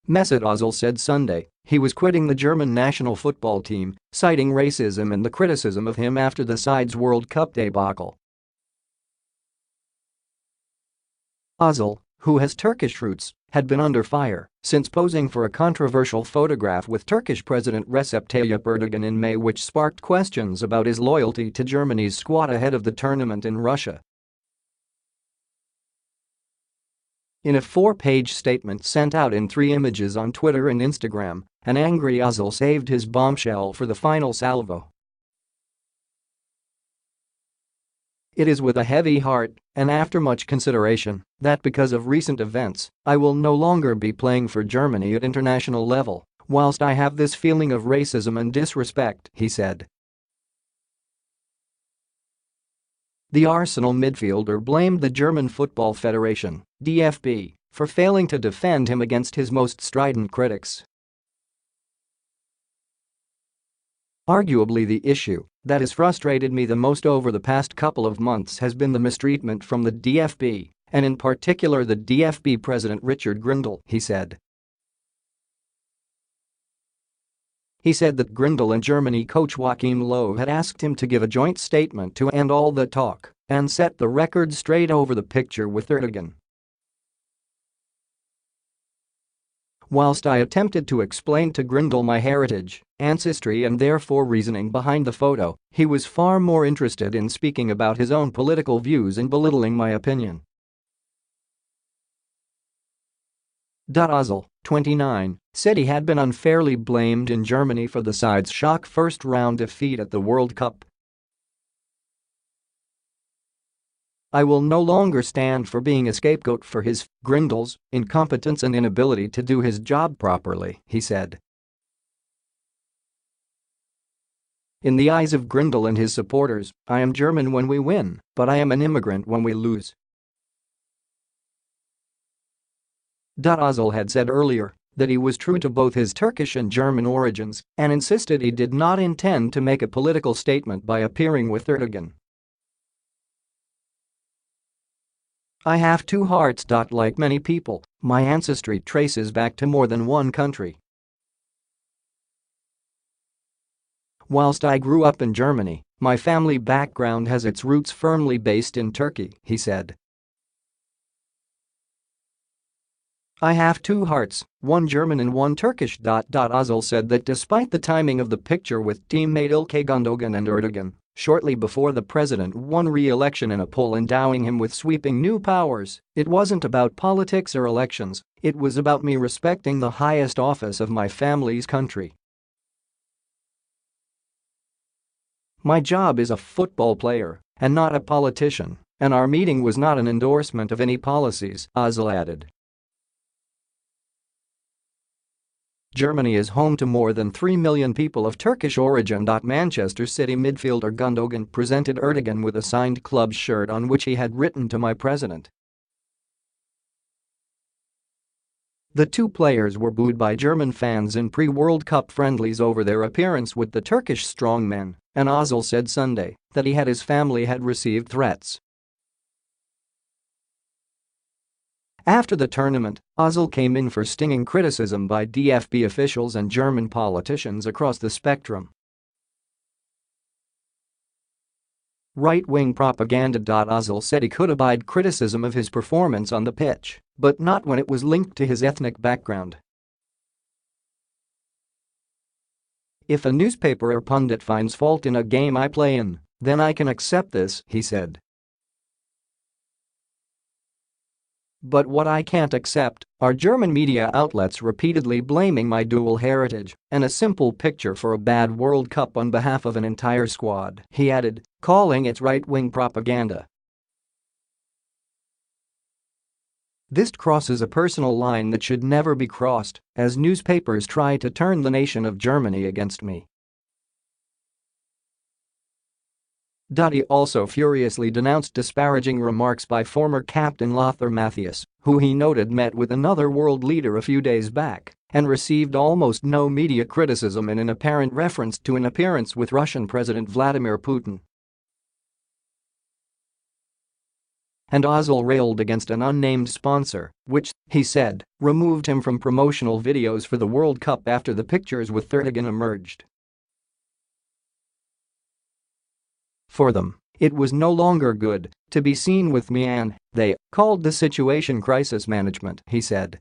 Mesut Ozil said Sunday he was quitting the German national football team, citing racism and the criticism of him after the side's World Cup debacle. Ozil, who has Turkish roots, had been under fire since posing for a controversial photograph with Turkish President Recep Tayyip Erdogan in May, which sparked questions about his loyalty to Germany's squad ahead of the tournament in Russia. In a 4-page statement sent out in 3 images on Twitter and Instagram, an angry Ozil saved his bombshell for the final salvo. "It is with a heavy heart, and after much consideration, that because of recent events, I will no longer be playing for Germany at international level, whilst I have this feeling of racism and disrespect," he said. The Arsenal midfielder blamed the German Football Federation, DFB, for failing to defend him against his most strident critics. "Arguably the issue that has frustrated me the most over the past couple of months has been the mistreatment from the DFB, and in particular the DFB President Richard Grindel," he said. He said that Grindel and Germany coach Joachim Löw had asked him to give a joint statement to end all the talk and set the record straight over the picture with Erdogan. "Whilst I attempted to explain to Grindel my heritage, ancestry and therefore reasoning behind the photo, he was far more interested in speaking about his own political views and belittling my opinion." Ozil, 29, said he had been unfairly blamed in Germany for the side's shock first-round defeat at the World Cup. "I will no longer stand for being a scapegoat for Grindel's incompetence and inability to do his job properly," he said. "In the eyes of Grindel and his supporters, I am German when we win, but I am an immigrant when we lose." Ozil had said earlier that he was true to both his Turkish and German origins and insisted he did not intend to make a political statement by appearing with Erdogan. "I have 2 hearts. Like many people, my ancestry traces back to more than one country. Whilst I grew up in Germany, my family background has its roots firmly based in Turkey," he said. "I have 2 hearts, one German and one Turkish." Ozil said that despite the timing of the picture with teammate Ilkay Gundogan and Erdogan, shortly before the president won re-election in a poll endowing him with sweeping new powers, it wasn't about politics or elections, it was about me respecting the highest office of my family's country. "My job is a football player and not a politician, and our meeting was not an endorsement of any policies," Ozil added. Germany is home to more than 3 million people of Turkish origin. Manchester City midfielder Gundogan presented Erdogan with a signed club shirt on which he had written "To my president." The 2 players were booed by German fans in pre-World Cup friendlies over their appearance with the Turkish strongmen, and Ozil said Sunday that his family had received threats. After the tournament, Ozil came in for stinging criticism by DFB officials and German politicians across the spectrum. Right-wing propaganda. Ozil said he could abide criticism of his performance on the pitch, but not when it was linked to his ethnic background. "If a newspaper or pundit finds fault in a game I play in, then I can accept this," he said. "But what I can't accept are German media outlets repeatedly blaming my dual heritage and a simple picture for a bad World Cup on behalf of an entire squad," he added, calling it right-wing propaganda. "This crosses a personal line that should never be crossed, as newspapers try to turn the nation of Germany against me." He also furiously denounced disparaging remarks by former captain Lothar Matthäus, who he noted met with another world leader a few days back and received almost no media criticism in an apparent reference to an appearance with Russian President Vladimir Putin. And Ozil railed against an unnamed sponsor, which, he said, removed him from promotional videos for the World Cup after the pictures with Erdogan emerged. For them, it was no longer good to be seen with me and they called the situation crisis management, he said.